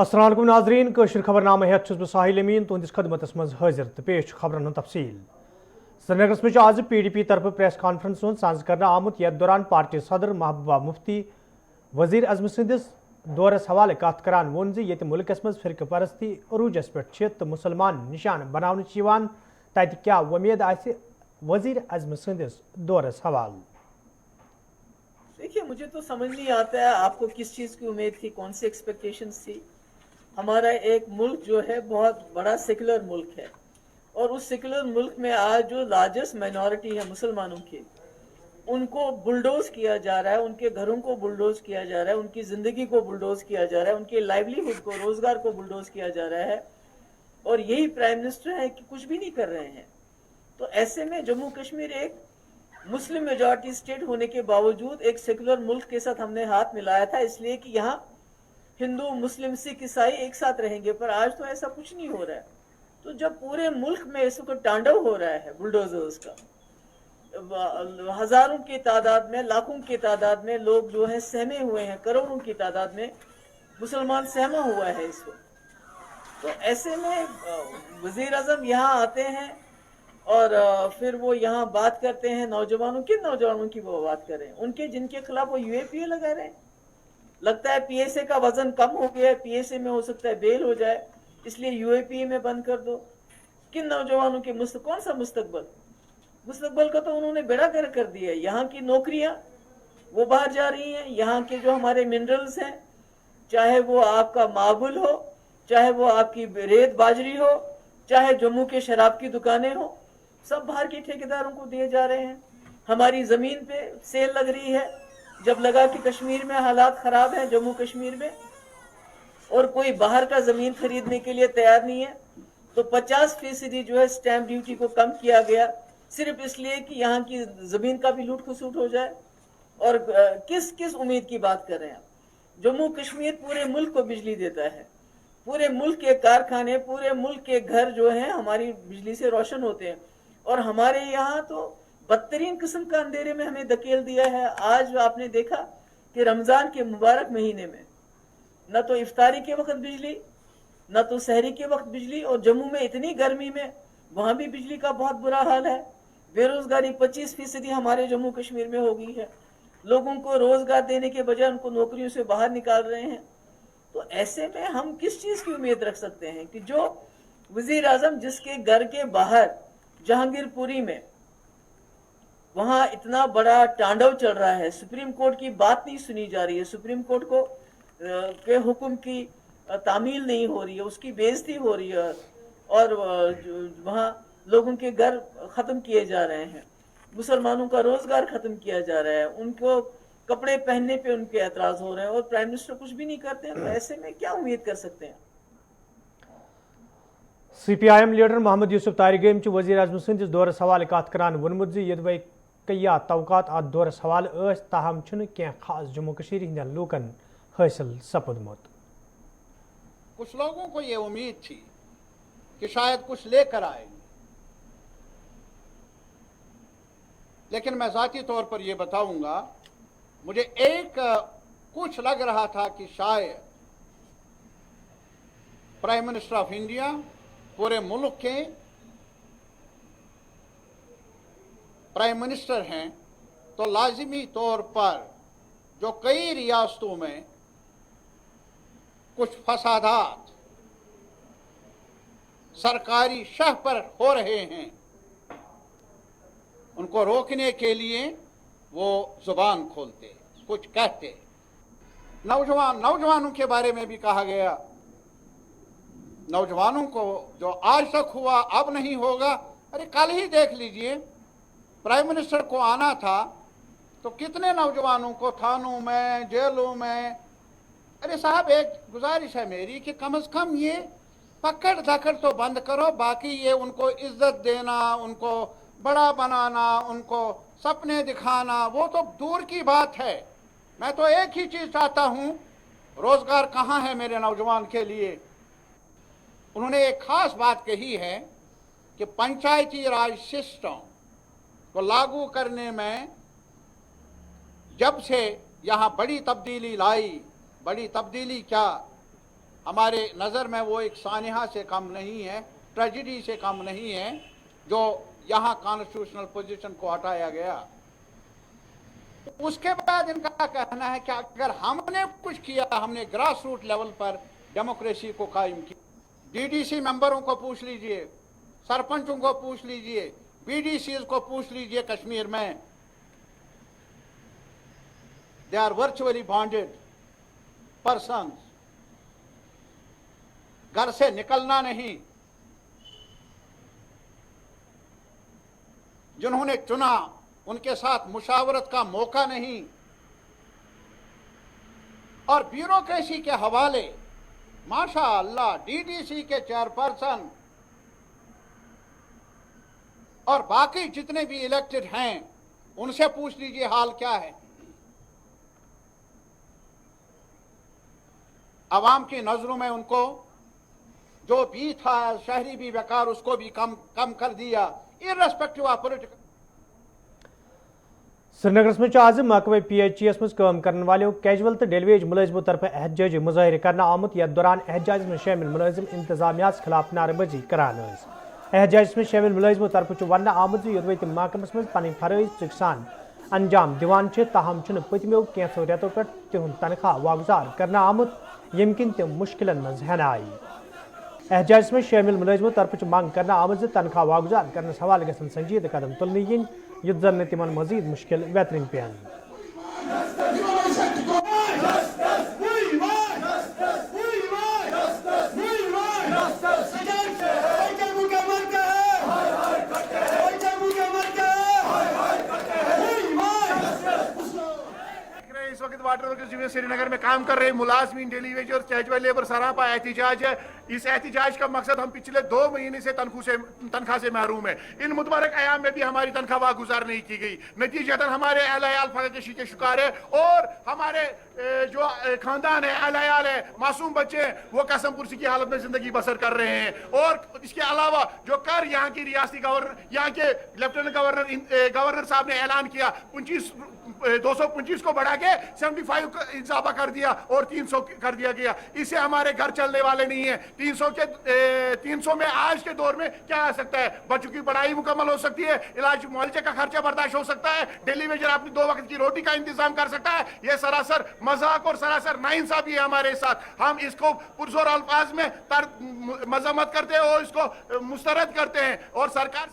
अस्सलाम वालेकुम नाजरीन कशर खबरनामा हेत छुस बह साहिल अमीन तुंदिस खदमतस मज हाजिर तो पेश खबरन हुंद तफसील। श्रीनगरस में आज PDP तरफ प्रेस कॉन्फ्रेंस साज कर आमुत यथ दौरान पार्टी सदर महबूबा मुफ्ती वजीर अजम सदिस दौरस हवाले कत करान वोन ये मुल्कस मज फिरक परस्ती अरूजस पे तो मुसलमान निशान बनावन तत क्या वमीद आसि वजीर अजम सदिस दौरस हवाले। देखिए, मुझे तो समझ नहीं आता है आपको किस चीज़ की उम्मीद थी, कौन सी एक्सपेक्टेशंस थी। हमारा एक मुल्क जो है बहुत बड़ा सेकुलर मुल्क है और उस सेकुलर मुल्क में आज जो लार्जेस्ट माइनॉरिटी है मुसलमानों की, उनको बुलडोज किया जा रहा है, उनके घरों को बुलडोज किया जा रहा है, उनकी ज़िंदगी को बुलडोज किया जा रहा है, उनके लाइवलीहुड को, रोज़गार को बुलडोज किया जा रहा है और यही प्राइम मिनिस्टर है कि कुछ भी नहीं कर रहे हैं। तो ऐसे में जम्मू कश्मीर एक मुस्लिम मेजॉरिटी स्टेट होने के बावजूद एक सेकुलर मुल्क के साथ हमने हाथ मिलाया था, इसलिए कि यहाँ हिंदू मुस्लिम सिख ईसाई एक साथ रहेंगे, पर आज तो ऐसा कुछ नहीं हो रहा है। तो जब पूरे मुल्क में इस वक्त तांडव हो रहा है बुलडोजर्स का, हजारों की तादाद में, लाखों की तादाद में लोग जो है सहमे हुए हैं, करोड़ों की तादाद में मुसलमान सहमा हुआ है इस वक्त। तो ऐसे में वजीर आजम यहाँ आते हैं और फिर वो यहाँ बात करते हैं नौजवानों की, नौजवानों की वो बात करें, उनके जिनके खिलाफ वो UAPA लगा रहे हैं। लगता है PSA का वजन कम हो गया है, PSA में हो सकता है बेल हो जाए, इसलिए UAPA में बंद कर दो। किन नौजवानों के कौन सा मुस्तकबल का तो उन्होंने बेड़ा गर्क कर दिया है। यहाँ की नौकरियां वो बाहर जा रही हैं, यहाँ के जो हमारे मिनरल्स हैं, चाहे वो आपका मार्बल हो, चाहे वो आपकी रेत बाजरी हो, चाहे जम्मू के शराब की दुकानें हो, सब बाहर के ठेकेदारों को दिए जा रहे हैं। हमारी जमीन पे सेल लग रही है, जब लगा कि कश्मीर में हालात खराब हैं, जम्मू कश्मीर में, और कोई बाहर का जमीन खरीदने के लिए तैयार नहीं है, तो 50% जो है स्टैंप ड्यूटी को कम किया गया, सिर्फ इसलिए कि यहाँ की जमीन का भी लूट खसूट हो जाए। और किस किस उम्मीद की बात कर रहे हैं आप? जम्मू कश्मीर पूरे मुल्क को बिजली देता है, पूरे मुल्क के कारखाने, पूरे मुल्क के घर जो हैं हमारी बिजली से रोशन होते हैं, और हमारे यहाँ तो बदतरीन किस्म का अंधेरे में हमें धकेल दिया है। आज आपने देखा कि रमजान के मुबारक महीने में न तो इफ्तारी के वक्त बिजली, न तो सहरी के वक्त बिजली, और जम्मू में इतनी गर्मी में वहां भी बिजली का बहुत बुरा हाल है। बेरोजगारी 25% हमारे जम्मू कश्मीर में हो गई है। लोगों को रोजगार देने के बजाय उनको नौकरियों से बाहर निकाल रहे हैं। तो ऐसे में हम किस चीज की उम्मीद रख सकते हैं कि जो वजीर आजम जिसके घर के बाहर जहांगीरपुरी में वहां इतना बड़ा तांडव चल रहा है, सुप्रीम कोर्ट की बात नहीं सुनी जा रही है, सुप्रीम कोर्ट को के हुक्म की तामील नहीं हो रही है, उसकी बेइज्जती हो रही है, और वहां लोगों के घर खत्म किए जा रहे हैं, मुसलमानों का रोजगार खत्म किया जा रहा है, उनको कपड़े पहनने पे उनके एतराज हो रहे हैं, और प्राइम मिनिस्टर कुछ भी नहीं करते हैं। तो ऐसे में क्या उम्मीद कर सकते हैं? CPIM लीडर मोहम्मद यूसुफ तारिगम वजीर अजम सदिस दौरस हवाले कत करान वोनमुत यदि कया तवक़ात अत दौरस हवाले ताहम क्या खास जम्मू कश्मीर हिंदन लूकन हासिल सपदमुत। कुछ लोगों को ये उम्मीद थी कि शायद कुछ लेकर आएंगे, लेकिन मैं ज़ाती तौर पर यह बताऊंगा, मुझे कुछ लग रहा था कि शायद प्राइम मिनिस्टर ऑफ इंडिया पूरे मुल्क के प्राइम मिनिस्टर हैं, तो लाजिमी तौर पर जो कई रियासतों में कुछ फसादात सरकारी शह पर हो रहे हैं, उनको रोकने के लिए वो जुबान खोलते, कुछ कहते। नौजवानों के बारे में भी कहा गया, नौजवानों को जो आज तक हुआ अब नहीं होगा। अरे कल ही देख लीजिए, प्राइम मिनिस्टर को आना था तो कितने नौजवानों को थानों में, जेलों में। अरे साहब, एक गुजारिश है मेरी कि कम से कम ये पकड़ धकड़ तो बंद करो, बाकी ये उनको इज्जत देना, उनको बड़ा बनाना, उनको सपने दिखाना, वो तो दूर की बात है। मैं तो एक ही चीज चाहता हूं, रोजगार कहाँ है मेरे नौजवान के लिए। उन्होंने एक खास बात कही है कि पंचायती राज सिस्टम को लागू करने में जब से यहाँ बड़ी तब्दीली लाई, बड़ी तब्दीली क्या, हमारे नज़र में वो एक सानिहा से कम नहीं है, ट्रेजिडी से कम नहीं है जो यहाँ कॉन्स्टिट्यूशनल पोजीशन को हटाया गया। उसके बाद इनका कहना है कि अगर हमने कुछ किया, हमने ग्रास रूट लेवल पर डेमोक्रेसी को कायम किया। डीडीसी मेंबरों को पूछ लीजिए, सरपंचों को पूछ लीजिए, बीडीसीज को पूछ लीजिए कश्मीर में, they are virtually bonded person, घर से निकलना नहीं। जिन्होंने चुना उनके साथ मुशावरत का मौका नहीं, और ब्यूरोक्रेसी के हवाले माशाअल्लाह डीडीसी के चेयरपर्सन और बाकी जितने भी इलेक्टेड हैं उनसे पूछ लीजिए हाल क्या है। आवाम की नजरों में उनको जो भी था शहरी भी बेकार उसको भी कम कर दिया, इर्रेस्पेक्टिव ऑफ पॉलिटिकल। श्रीनगर में आज महकमे PHES मज काम करने वालों कैजुअल तो डेलीवेज मुलाजिमों तरफ एहतजाजी मुजाहिर करना आमुत। यथ दौरान एहतजाज में शामिल मुलाजिम इंतजामिया खिलाफ नारेबाजी करान। एहतजाज में शामिल मुलाजिमों तरफ वन आमुत योदवे तम महकमस मज पन फरज चिकसान अंजाम दिवान ताहम पतमो कैंसो रेतों पे तिहुंद तनख्वाह वागुजार करना आमुत, यम किन तम मुश्किलन मज हेन आई। एहतजाज में शामिल मुलाजिमों तरफ मांग करना आमुत तनख्वाह वागुजार करने हवाले गसन संजीद कदम तुलने इन युद्ध जन तिमन मजीद मुश्किल बेहतरीन पेन। इस वक्त वाटर वर्कर्स यूनियन श्रीनगर में काम कर रहे मुलाजमीन, डेली वेज और कैजुअल लेबर सरापा एहतिजाज है। इस एहतिजाज का मकसद हम पिछले 2 महीने से तनख्वाह से महरूम है। इन मुतबारक अयाम में भी हमारी तनख्वाह वागुजार नहीं की गई, नतीजतन हमारे अहल फकशी के शिकार है और हमारे जो खानदान है, अहल है, मासूम बच्चे हैं, वो कसम कुर्सी की हालत में जिंदगी बसर कर रहे हैं। और इसके अलावा जो कर यहाँ की रियासती गवर्नर, यहाँ के लेफ्टिनेंट गवर्नर साहब ने ऐलान किया 225 को बढ़ा के 75 का इजाफा कर दिया और 300 कर दिया गया। इससे हमारे घर चलने वाले नहीं है। 300 में आज के दौर में क्या आ सकता है? बच्चों की पढ़ाई मुकम्मल हो सकती है, इलाज मुआवजे का खर्चा बर्दाश्त हो सकता है, डेली वेजर अपनी 2 वक्त की रोटी का इंतजाम कर सकता है। यह सरासर मजाक और सरासर नाइंसाफी है हमारे साथ। हम इसको पुरजोर अल्फाज में मजम्मत करते हैं और इसको मुस्तरद करते हैं और सरकार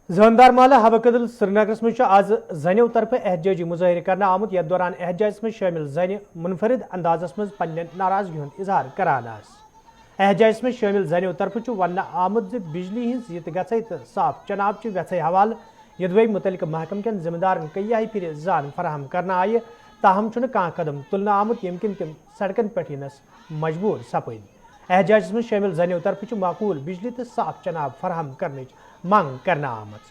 जहानदार माला हवा कदल श्रीनगर में आज जनो तरफ एहतजाजी मुजाहिर करना आमुत। यथ दौरान एहतजाज में शामिल जन मुनफरिद अंदाजस में पन्न नाराजगी हुंद इजहार करान। एहतजाज में शामिल जनो तरफ वन आमुत बिजली हिंस यत गई तो साफ चनाब वेथ हवाल यदवे मुतलिक महकम कन जिम्मेदारन कई फिर जान फराहम करना आय, ताहम कह कदम तुलना आमुत यम किन तम सड़कन पे यनस मजबूर सपद। एहतजाज में शामिल जनो तरफ माकूल बिजली तो साफ चनाब फराहम करने मांग करना आमत।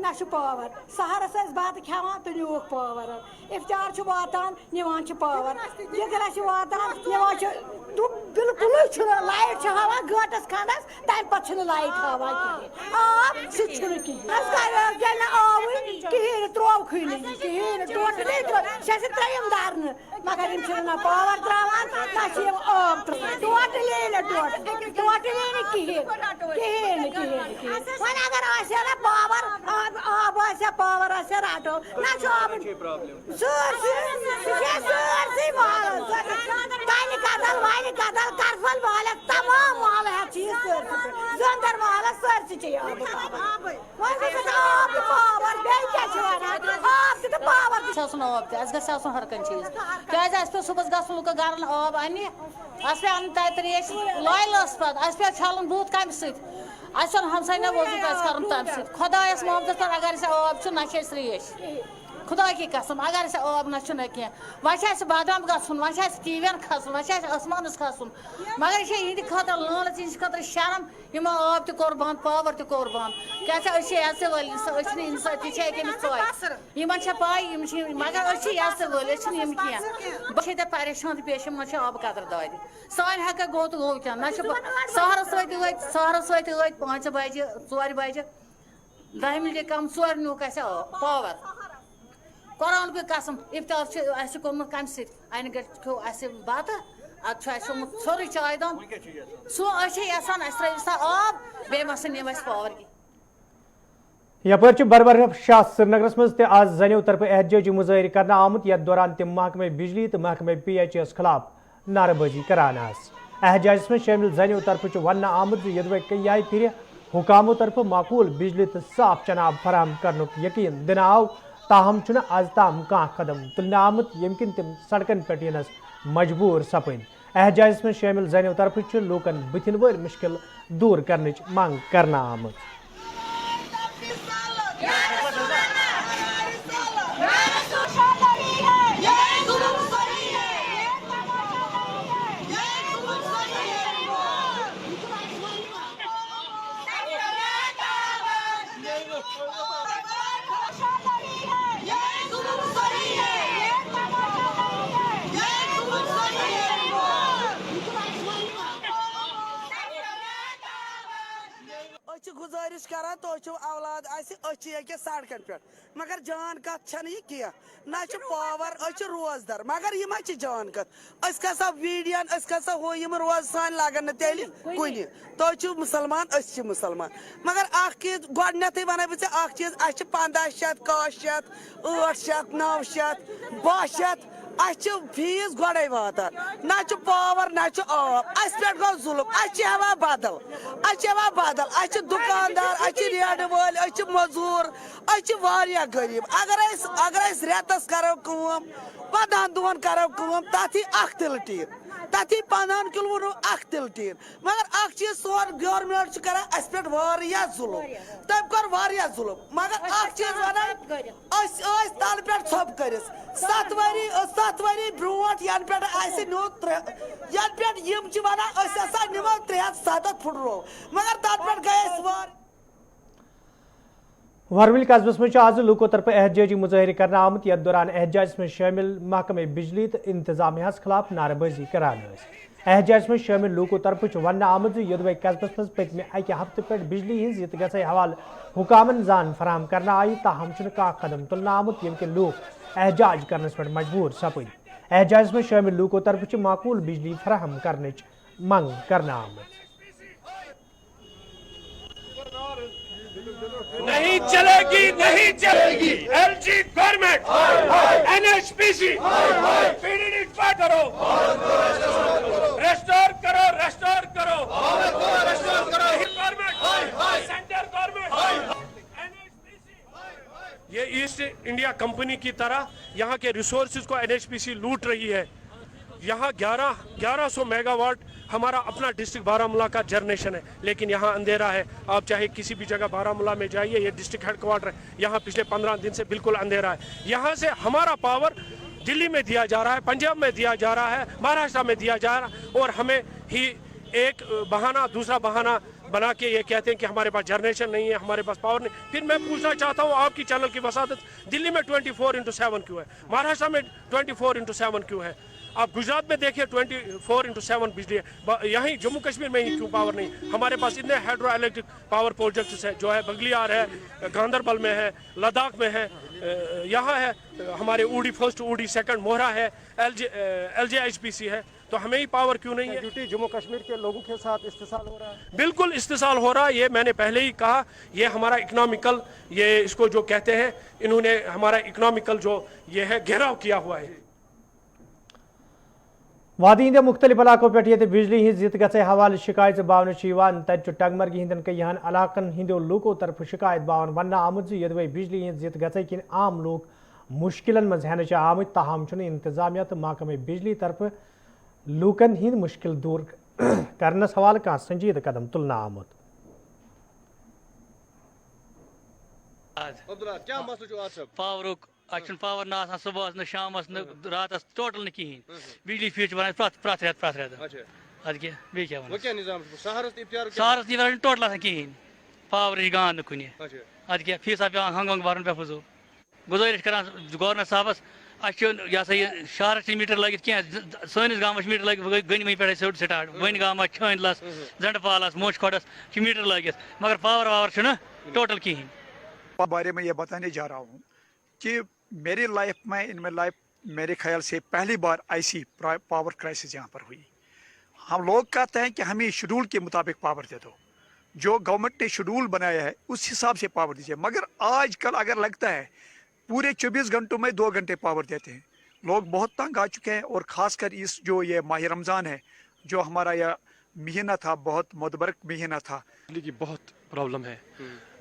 ना पावर सहरस बात खान तो न्यूक पावर इफ्तार वातान निवान पावर जिगर वातान निवान बिल्कुल लाइट हवा गटस खंडस तम पे लाइट हवा आब सह आव कहें त्रोवक कहें टोटली त्रेम दार मगर ना पावर त्रावान ना आब टोटली कहें अगर पावर आब पावर रटो ना कदल वाल कदल करफल वाल तमाम वाल है चीज जंदर वाल सरसी पावर हर कन चीज क्या सुबह गो लुक गर आब अन्न पे अन त्रेश लॉयलस पे छलन बूथ कम हमसाय ने वजू कर तम खुदायस मोहब्बत पर अगर आब ना त्रेश खुदा की कसम अगर से आब न की वह बादाम गन वह टीवन खसन वह आसमानस खसन मगर यह खतर लानत यह खतर शर्म यम आब त कोर बंद पावर त कोर बंद क्या ऐसे वल यमन पाई मगर यम क्या परेशान पेश आब कदर दाद सान हेक गो तो गो क्या ना सहरस सत 5 बजे 4 बजे 10 मिनट कम 4 नुक पावर कुरान की कसम इफ्तार कोर्मुत कम सैन गो बत अमुत सोरे चाय दान यसान सा आब बे निम पावर की यपर बरबर शाह श्रीनगरस मज आज जनो तरफ एहतजाजी मुजाहर करना आमुत यथ दौरान तम महकमे बिजली तो महकमे PHS खिलाफ नारेबाजी करान एहतजाजस में शामिल जनो तरफ वन आमुत यदवे कई फिर हुकामों तरफ माकूल बिजली तो साफ चनाब फराहम करने यकीन दिन आव ताहम आज ताम कह कदम तुलने आमुत यमकिन तम सड़कन पे यनस मजबूर सपन एहतजाजस में शामिल जनो तरफ लूकन बुथिन वर मुश्किल दूर करने मांग करना आमुत गुजारिश करा तो औलाद सड़कन पे मगर जान कत यह ना पावर रोजदार मगर यह जान कत वीडियन रोज सान लगन तेल कुन तो मुसलमान मुसलमान मगर गए वन बह चीज 1500 100 800 900 1200 फीस गए वातान ना पावर ना आब पे गो जुलम हवा बदल बदल दुकानदार रेड वाल मजूर गरीब अगर रेतस करो कम 15 दोहन करो कम तथी तिल टीन तथी 15 किलो तिल टीन मगर चीज सोन गवर्नमेंट पे जुलम तम कर जुलम मगर चीज वन तल पे थोप कर 7 वरी ब्रोट यन पे नो यन पे वन निमो 370 फुट रो मगर तल पे गए वरविल कस्बस में आज लूको तरफ एहतजाजी मुजाहर करना आमुत यथ दौरान एहतजाज में शामिल महकमे बिजली तो इंतजामिया खिलाफ नारेबाजी करान एहतजाज में शामिल लूको तरफ वन आमुत यदवे कस्बस मज पतमे अक हफ्ते पे बिजली हज यत गई हवाल हुकामन जान फराहम करना आई ताहम कह कदम तुलना आमुत यम लूक एहतजाज करने पे मजबूर सपद एहतजाज में शामिल लूको तरफ माकूल बिजली फराहम करने मंग करना आमुत नहीं चलेगी LG गवर्नमेंट NHPC PDD करो रेस्टोर करो गवर्नमेंट सेंटर गवर्नमेंट NHPC ये ईस्ट इंडिया कंपनी की तरह यहाँ के रिसोर्सेज को NHPC लूट रही है। यहाँ 1100 मेगावाट हमारा अपना डिस्ट्रिक्ट बारामूला का जनरेशन है, लेकिन यहाँ अंधेरा है। आप चाहे किसी भी जगह बारामूला में जाइए, ये डिस्ट्रिक्ट हेडक्वार्टर है, यहाँ पिछले 15 दिन से बिल्कुल अंधेरा है। यहाँ से हमारा पावर दिल्ली में दिया जा रहा है, पंजाब में दिया जा रहा है, महाराष्ट्र में दिया जा रहा है, और हमें ही एक बहाना दूसरा बहाना बना के ये कहते हैं कि हमारे पास जनरेशन नहीं है, हमारे पास पावर नहीं। फिर मैं पूछना चाहता हूँ आपकी चैनल की वसादत, दिल्ली में 24/7 क्यों है, महाराष्ट्र में 24/7 क्यों है, आप गुजरात में देखिए 24/7 बिजली है, यहीं जम्मू कश्मीर में ही क्यों पावर नहीं। हमारे पास इतने हाइड्रो इलेक्ट्रिक पावर प्रोजेक्ट्स है, जो है बगलियार है, गांधरबल में है, लद्दाख में है, यहाँ है हमारे उड़ी फर्स्ट उड़ी सेकंड मोहरा है, LJHPC है, तो हमें ही पावर क्यों नहीं है। जम्मू कश्मीर के लोगों के साथ इस्तेसाल हो रहा है, बिल्कुल इस्तेसाल हो रहा है। ये मैंने पहले ही कहा, ये हमारा इकोनॉमिकल, ये इसको जो कहते हैं, इन्होंने हमारा इकोनॉमिकल जो ये है घेराव किया हुआ है। वादी हिंद मुख्तलिफ इलाकों पे बिजली हज यत गए हवाले शिकायत बावन तत टंगमर्गी हिंदन कईहन इलाकन हिंदो लूको तरफ शिकायत बावन वन आमुत यदवे बिजली हज यत गए कि आम लोग मुश्किलन मज हेन आमुत, ताहम इंतजामिया तो महकमे बिजली तरफ लूकन हिंद मुश्किल दूर करनस हवाले कह संजीद कदम तुलना आमुत। पावरुक اچھا پاور نہ آسان صبح نہ شامس نہ رات ٹوٹل نہ کہین بجلی فیس ونان پرٛٮ۪تھ رٮ۪تہٕ ادٕ کیٛاہ بیٚیہِ کیٛاہ وَنو سہرس تہِ ٹوٹل آسان کِہیٖنۍ پاورٕچ گانٛد نہٕ کُنہِ ادٕ کیٛاہ فیٖسا پیٚوان ہنٛگ ونٛگ بھرُن بے فضوٗل گُزٲرِش کران گورنمنٹ صاحبس اَسہِ چھُ یہِ ہسا یہِ شہرس چھِ میٖٹر لٲگِتھ کینٛہہ سٲنِس گامس چھِ میٖٹر لٲگِتھ گٔنمہِ پٮ۪ٹھے سیوٚد سٹاٹ وٕنۍ گامس چھٲنٛدلس زنڈٕ پالس موچ کھۄڈس چھِ میٖٹر لٲگِتھ مگر پاور واور چھُنہٕ ٹوٹل کِہیٖنۍ بارے میں یہ بتانے جا رہا ہوں کہ میری لائف میں میرے خیال سے پہلی بار ایسی پاور کرائسس یہاں پر ہوئی. ہم لوگ کہتے ہیں کہ ہمیں شیڈول کے مطابق پاور دے دو, جو گورنمنٹ نے شیڈول بنایا ہے اس حساب سے پاور دیجیے, مگر آج کل اگر لگتا ہے پورے 24 گھنٹوں میں 2 گھنٹے پاور دیتے ہیں. لوگ بہت تنگ آ چکے ہیں, اور خاص کر اس جو یہ ماہ رمضان ہے جو ہمارا یہ مہینہ تھا بہت متبرک مہینہ تھا, بجلی کی بہت پرابلم ہے.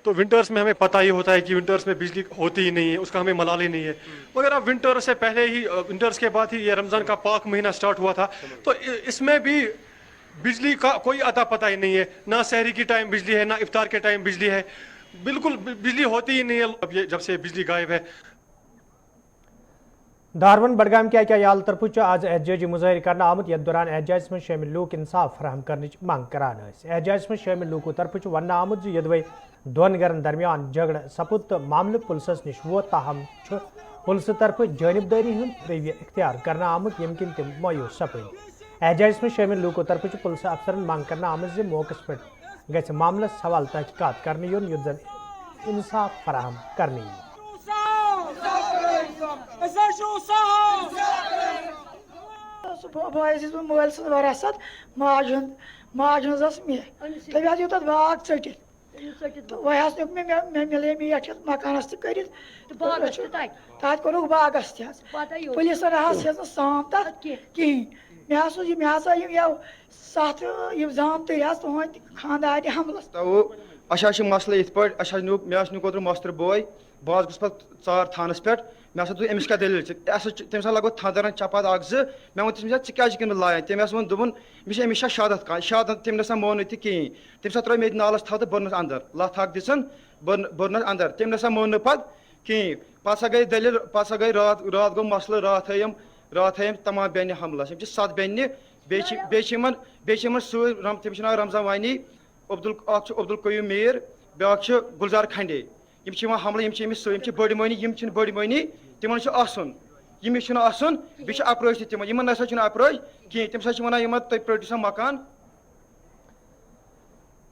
تو ونٹرز میں ہمیں پتہ ہی ہوتا ہے کہ ونٹرز میں بجلی ہوتی ہی نہیں ہے, اس کا ہمیں ملال ہی نہیں ہے. مگر اب ونٹر سے پہلے ہی ونٹرز کے بعد ہی یہ رمضان کا پاک مہینہ سٹارٹ ہوا تھا, تو اس میں بھی بجلی کا کوئی اتا پتہ ہی نہیں ہے. نہ سحری کی ٹائم بجلی ہے, نہ افطار کے ٹائم بجلی ہے, بالکل بجلی ہوتی ہی نہیں ہے اب یہ جب سے بجلی غائب ہے. دارون بڈگام کیا یال طرف آج احتجاجی مظاہرہ کرنا آمت یتھ دوران احتجاج میں شامل لوگ انصاف فراہم کرنے مانگ کران. احتجاج میں شامل لوگوں طرف ون آمت یدوے دون گھرن درمیان جھگڑ سپد تو معاملہ پولیسس نش ووت, تاہم پولیس طرف جانبداری ہند رویہ اختیار کرنا آمت یم کن تم مایوس سپد. احتجاج میں شامل لوگوں طرف پولیس افسرن مانگ کرنا آمت زِ موقع پہ گژھِ معاملس حوالہ تحقیقات کرنے یون یُتھ زن انصاف فراہم کرنے یی. موبائل سن وراثت ماج ہز تم یوت باغ ٹھٹھ وہ نیک مے ملے میٹ مکانس تک کورک باغس پولیسن ہز سام تک کہین مے ہسا سات زام تر تہد خاندار حملس. اچھا مسئلہ یت پہ مے نیک اوتر ماستر بوے بہت گوس پہ ژار تھانس پہ مے ہسا دس کیا دلیل تم لگو تھندرن چپات اخ زٕ مے وون تمس ژٕ لایان تم وون دوٚپُن أمِس چھا شہادت شہادت تم نسا مون تہِ کہین تمہِ ساتہٕ ترٛٲے مےٚ نالس تھل تہٕ بٔرنس اندر لتھ اکھ دِژن بٔرنس اندر تم نسا مون نہٕ پتہٕ کہین. پتہٕ ہسا گٔے دلیل پتہٕ ہسا گٔے رات گوٚو مسلہٕ راتھ ہٲیِم تمام بیٚنہِ حملس. یم چھِ 7 بیٚنہِ بیٚیہِ چھِ یِمن سۭتۍ تٔمِس چھُ ناو رمضان وانی, اکھ چھُ عبدالقیوم میٖر, بیاکھ چھُ گلزار کھنڈے. یم چھِ یِوان حملہٕ یم چھِ أمِس سۭتۍ, یم چھِ بٔڑۍ مٔہنی, یم چھِنہٕ بٔڑۍ مٔہنی تمن چھُ آسُن ییٚمِس چھُنہٕ آسُن بیٚیہِ چھُ اپرٲش تہِ تِمن, یِمن نسا چھُنہٕ اپرٲش کِہیٖنۍ. تٔمِس ہسا چھِ ونان یِمن تُہۍ پرٛٲرِو سا مکان.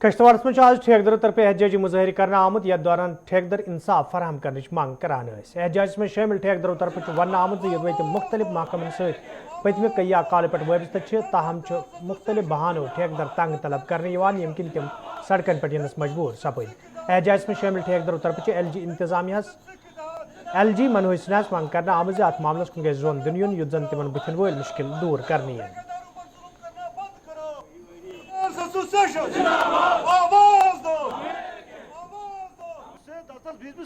کشتواڑس من آج ٹھیکدرو طرف احتجاجی مظاہرہ کرنا آمت یتھ دوران ٹھیکدر انصاف فراہم کرنے مانگ کران. احتجاج میں شامل ٹھیکدرو طرف ون آمت یدوے تم مختلف محکمن ست پتمہ کئی کال پہ وابستہ, تاہم مختلف بہانو ٹھیکدر تنگ طلب کرنے یم کن تم سڑکن پہ ینس مجبور سپد. احتجاج میں شامل ٹھیکدرو طرف LG انتظامیہ LG منوج سنہس مانگ کرنا آمت ات معاملس کن گژھِ زون دن یُن یُتھ زن تمن بتھن وٲلۍ مشکل دور کرنے ین.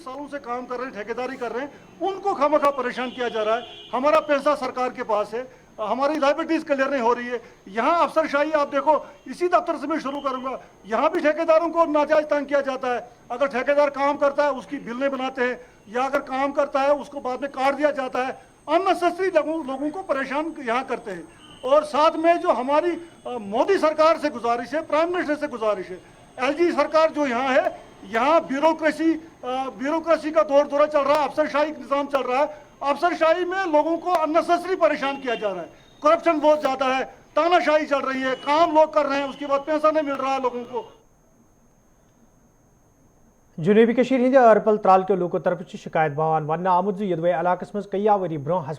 سالوں سے کام کر رہے ہیں, ٹھیکیداری کر رہے ہیں, ان کو خامخواہ پریشان کیا جا رہا ہے. ہمارا پیسہ سرکار کے پاس ہے, ہماری لائبلٹیز کلیئر نہیں ہو رہی ہے. یہاں افسر شاہی آپ دیکھو, اسی دفتر سے میں شروع کروں گا, یہاں بھی ٹھیکیداروں کو ناجائز تنگ کیا جاتا ہے. اگر ٹھیکیدار کام کرتا ہے اس کی بلیں بناتے ہیں, یا اگر کام کرتا ہے اس کو بعد میں کاٹ دیا جاتا ہے. اننیسیسری لوگوں کو پریشان یہاں کرتے ہیں. اور ساتھ میں جو ہماری مودی سرکار سے گزارش ہے, پرائم منسٹر سے گزارش ہے, LG سرکار جو یہاں ہے, یہاں بیوروکریسی کا دورہ چل رہا ہے, افسر شاہی نظام چل رہا ہے. افسر شاہی میں لوگوں کو اننیسیسری پریشان کیا جا رہا ہے. کرپشن بہت زیادہ ہے, تانا شاہی چل رہی ہے, کام لوگ کر رہے ہیں, اس کے بعد پیسہ نہیں مل رہا ہے لوگوں کو. جنوبی کشیر ہند ارپل ترال کے لوکو طرف شکایت بہان ون آمت یدوے علاقس مز کئی وری برہ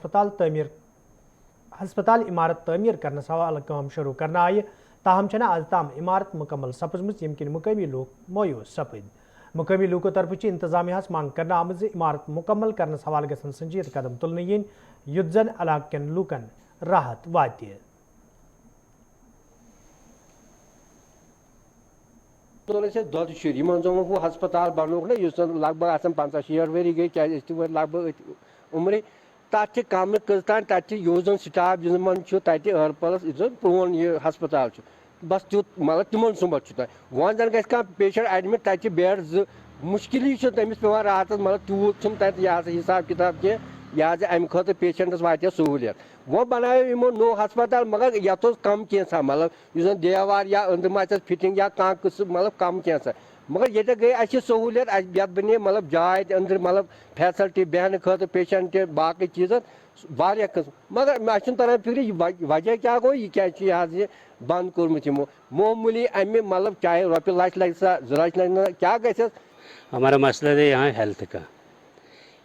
ہسپتال عمارت تعمیر کرنس حوالہ کام شروع کرنا آئی, تاہم چھنہ آز تام عمارت مکمل سپزمت یم کن مقامی لوگ مایوس سپد. مقامی لوکو طرف انتظامیہ مانگ کرنا آمت عمارت مکمل کرنس حوالہ گھن سنجید قدم تلن ین یُتھ زن علاقہ کن لوکن راحت واتہ. دۄد شُرۍ یِمن زوٚمُت ہُہ ہسپتال بنووُکھ نا یُس زن لگ بگ آسان 50-60 ؤری گٔے کیازِ أسۍ تہِ وٲتۍ لگ بگ عمرِ تتھ چھِ کم کٔژ تام تتہِ چھِ یُس زن سٹاف یِمن چھُ تتہِ ٲرپلس یُس زن پرون یہِ ہسپتال چھُ بس تیُتھ مطلب تِمن سُمبتھ چھُ تتہِ. وۄنۍ زن گژھِ کانٛہہ پیشنٹ ایڈمٹ تتہِ چھِ بیڈ 2 मुश्किल तमिस पे रात मतलब तूत हिसाब किताब की अमे खुद पेशेंटस वात सहूलियत वो बनायो यमो नो हस्पताल मगर ये कम कैसा मतलब देवार या अंदर आस फिटिंग या कह किस्म मतलब कम कैसा मगर ये गई अच्छी सहूलियत ये बने मतलब जाय अंदर मतलब फैसिलिटी बहन खुद पेशेंट बाकी चीज़ वारिया किस्म मगर मे तरह फिक्र वजह क्या गो यह क्या बंद कोर्मुत यमो मामूली अमे मतलब चाहे रोपये लच लग सा 2 लाख लग क्या गस हमारा मसला है यहाँ हेल्थ का।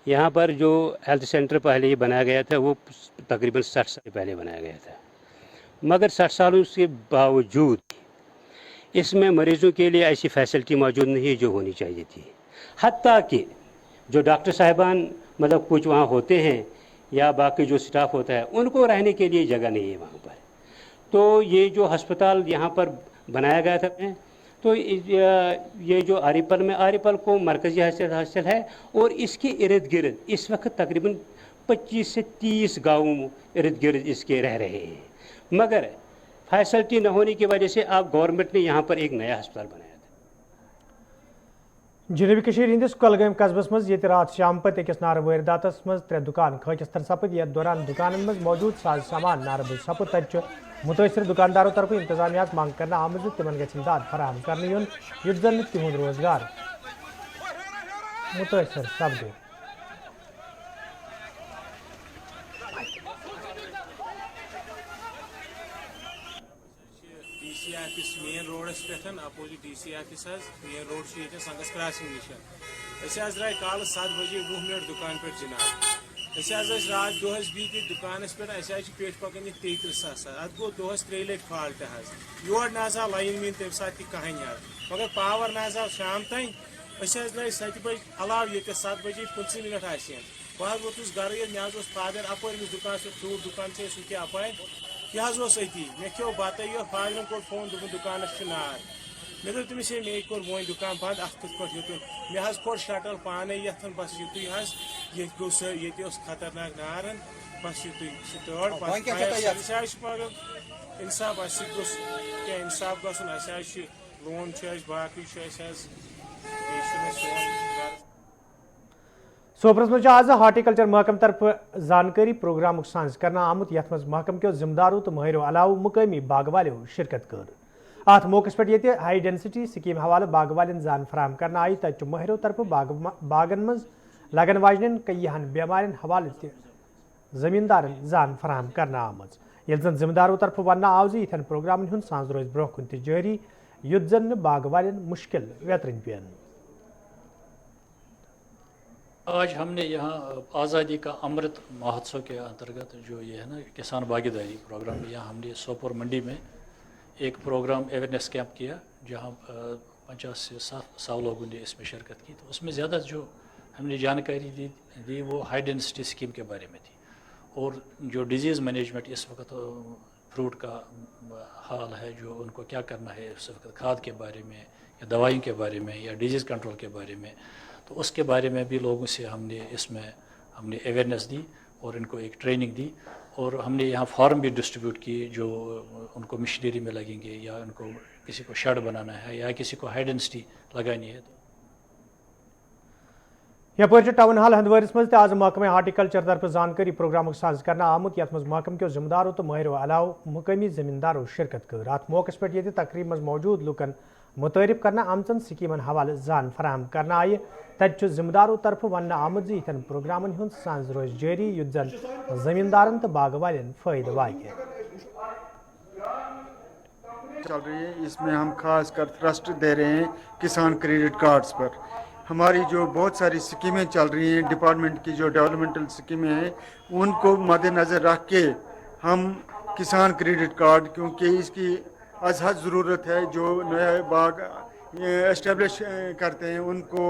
यहाँ पर जो हेल्थ सेंटर पहले ही बनाया गया था वो तकरीबन 60 साल पहले बनाया गया था, मगर 60 सालों के बावजूद इसमें मरीज़ों के लिए ऐसी फैसिलिटी मौजूद नहीं जो होनी चाहिए थी। हत्ता कि जो डॉक्टर साहिबान मतलब कुछ वहाँ होते हैं या बाकी जो स्टाफ होता है उनको रहने के लिए जगह नहीं है वहाँ पर। तो ये जो अस्पताल यहाँ पर बनाया गया था तो ये जो आरिपल में आरिपल को मरकज़ी हैसियत हासिल है और इसके इर्द गिर्द इस वक्त तकरीबन 25 से 30 गाँव इर्द गिर्द इसके रह रहे हैं, मगर फैसिलिटी न होने की वजह से आप गवर्नमेंट ने यहाँ पर एक नया अस्पताल बनाया था। जनूबी कशीर हिंदिस कुलगाम कस्बस मज ये रात शाम पत अकिस नार वारदातस मज 3 दुकान खच तर सपद यथ दौरान दुकान मज मौजूद साज सामान नारबल सपद तथ मुतअसर दुकानदारों तरफ इंतजामिया मांग करना आमद तिमन गमदाद फराहम कर युद्ध जन तिहुंद रोजगार मुतअसर सपद। DC ऑफिस मेन रोडस पे opposite DC office main road संगस क्रॉसिंग निश द्राय कल 7 बजे 20 मिनट दुकान पे जनाब रात दोहस बीत दुकान पे पेट पकन 33,000 अत गो दोहस 3 लट फॉल्ट योर ना लाइन मीन तम सात कहें मगर पावर ना शाम तान द्राय 7 बजे अलाव ये 7 बजे 25 मिनट बह वोतुस गर मे फादर अपर दुकान से फ्रूट दुकान से सह क्या अपार यह अती मे खो बत यो फादर कोर फोन दुकान नार मे दोप तमिस मे कोर वो दुकान बंद अत कत युतुन मे कोर शटल पाने यथन बस युतु ये गो ये खतरनाक नारन बस युतु तौर पगल इंसाफ क्या इंसाफ गसन लोन बाकी सोपरस मज आज हार्टिकल्चर महकम तरफ जानकारी प्रोग्राम साज करना आमुत यथ मज महकम के जिम्मेदारों तो महरों अलाव मुकामी बाग वालों शिरकत कर अत मौके पे हाई डेंसिटी स्कीम हवाले बाग वालन जान फराम करना आई तथ महरों तरफ बागन मज लगन वाजन कईहन बेमारन हवाले जमींदारन जान फराम करना आमज ये जन जिम्मेदारों तरफ वन आव इथन प्रोग्राम हुंद सांस रोज ब्रोह कुन जारी युद्ध जन बाग वालन मुश्किल वेतरन पेन। आज हमने यहाँ आज़ादी का अमृत महोत्सव के अंतर्गत जो ये है ना किसान भागीदारी प्रोग्राम, यहाँ हमने सोपोर मंडी में एक प्रोग्राम अवेयरनेस कैंप किया जहाँ 50 से 100 लोगों ने इसमें शिरकत की। तो उसमें ज़्यादा जो हमने जानकारी दी वो हाई डेंसिटी स्कीम के बारे में थी और जो डिजीज़ मैनेजमेंट इस वक्त फ्रूट का हाल है, जो उनको क्या करना है इस वक्त, खाद के बारे में या दवाइयों के बारे में या डिजीज़ कंट्रोल के बारे में, तो उसके बारे में भी लोगों से हमने अवेयरनेस दी और इनको एक ट्रेनिंग दी और हमने यहाँ फार्म भी डिस्ट्रीब्यूट किए जो उनको मशीनरी में लगेंगे या उनको किसी को शेड बनाना है या किसी को हाई डेंसिटी लगानी है। यपर टाउन हाल हंदवारिस मज आज महकमे हार्टिकल्चर तरफ जानकारी प्रोग्राम साज करना आमुत यथ मज महकम के जिम्मेदारों तो महरों अलाव मुकामी जमींदारों शिरकत कर अत मौके पे तकरीब मज मौजूद लुकन मुतारिफ करना आमचन स्कीमन हवाले जान फराहम करना आई तथ जिम्मेदारों तरफ वन आमद इथन प्रोग्रामन हुंद सांझ रोज जारी युद्ध जन जमींदारन तो बाग वालन फायदे वाक़ चल रही है। इसमें हम खास कर ट्रस्ट दे रहे हैं किसान क्रेडिट कार्ड्स पर। हमारी जो बहुत सारी स्कीमें चल रही हैं, डिपार्टमेंट की जो डेवलपमेंटल स्कीमें हैं, उनको मद्देनज़र रख के हम किसान क्रेडिट कार्ड, क्योंकि इसकी अजहद ज़रूरत है, जो नया बाग एस्टेब्लिश करते हैं उनको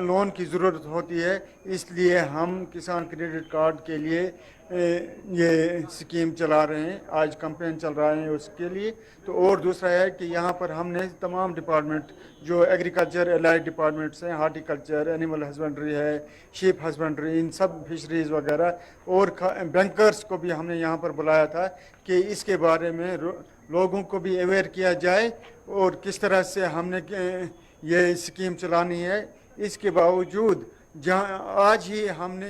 लोन की ज़रूरत होती है, इसलिए हम किसान क्रेडिट कार्ड के लिए ये स्कीम चला रहे हैं। आज कैंपेन चल रहा है उसके लिए। तो और दूसरा है कि यहाँ पर हमने तमाम डिपार्टमेंट जो एग्रीकल्चर एलाइड डिपार्टमेंट्स हैं, हार्टिकल्चर, एनिमल हस्बेंड्री है, शीप हस्बेंड्री, इन सब फिशरीज़ वगैरह, और बैंकर्स को भी हमने यहाँ पर बुलाया था कि इसके बारे में लोगों को भी अवेयर किया जाए और किस तरह से हमने ये स्कीम चलानी है। इसके बावजूद जहाँ आज ही हमने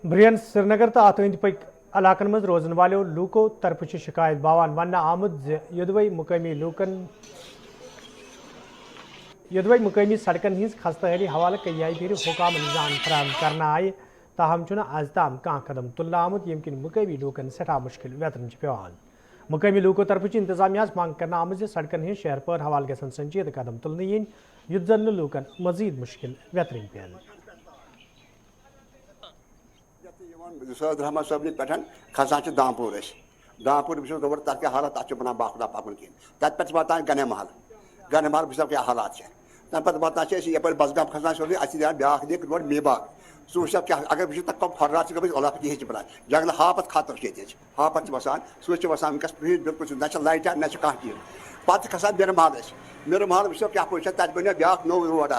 ब्रियन श्रीनगर तो अत अंद पक इलाकन मज रोजन वालों लूको तरफ शिकायत बावान वन आमुद युदवई मुकामी सड़कन हज खस्ताहाली हवाले कई फिर हुकाम निजाम फराहम करना आय ताहम आज ताम कह कदम तुलना आमुत यम किन मुकामी लूकन सठा मुश्किल वेतन पेवान। मुकामी लूको तरफ इंतजामिया मांग करना आमज सड़कन हज शहर पर हवाल गसन संजीद कदम तुलने yin युत जन लूकन मजीद मुश्किल वेतन पेन। सैद रहमान सबन पे खसान दामपुर दामपुर वो गोबर तक क्या हालत तक बना बाखुदा पकन कहें तत पे वातान गने महल वो क्या हालात तम पे वातान यप बसगाम खसान सोनी अ ब्या दिख रोड मेबाग सह वो क्या अगर वो तक फर्रात गई ओलाफ ये बना जंगल हापत खतर हापत वसान सह वसान वनकस बिल्कुल ना लाइट ना कह चीज पे खसान मेर महल वो क्या पे तक बनो ब्या नो रोड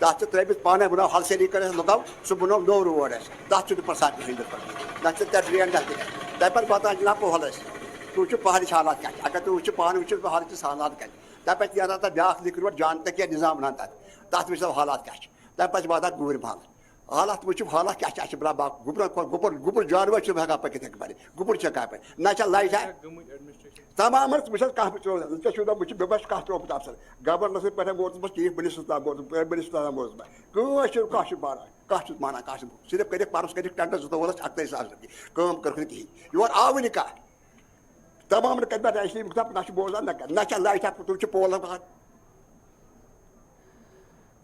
तथ त्रित पाने बनाओ हलसेली कर लगाओ सह बनाओ नो रोड तथ प्रसाद ना ड्रेन तम पे वातान जनाब पोहल तू पहाड़ी हालात क्या अगर तू वो पान वो पहाड़ी हालात क्या तम पे तथा ब्या लिख रोड जान तक निजाम बनान तथ वो हालात क्या तम पे वातान गूर महल हालात वो हालात क्या बना गुपर गुपर जानवर हेकान पकित गुपर पे ना लाइट तमाम वो बस कह त्रोमुत अफसर गवर्नर पे वोतुस चीफ मिनिस्टर मिनिस्टर वोतुस माना कह माना कह सिर्फ कर परस कर टेंट 2 साल कम कर कहें योर आव नी कह तमाम ना बोजान ना लाइट तुम पोल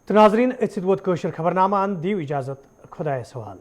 तो नाजरीन वोत खबरनामा दिव इजाजत खुदा सवाल।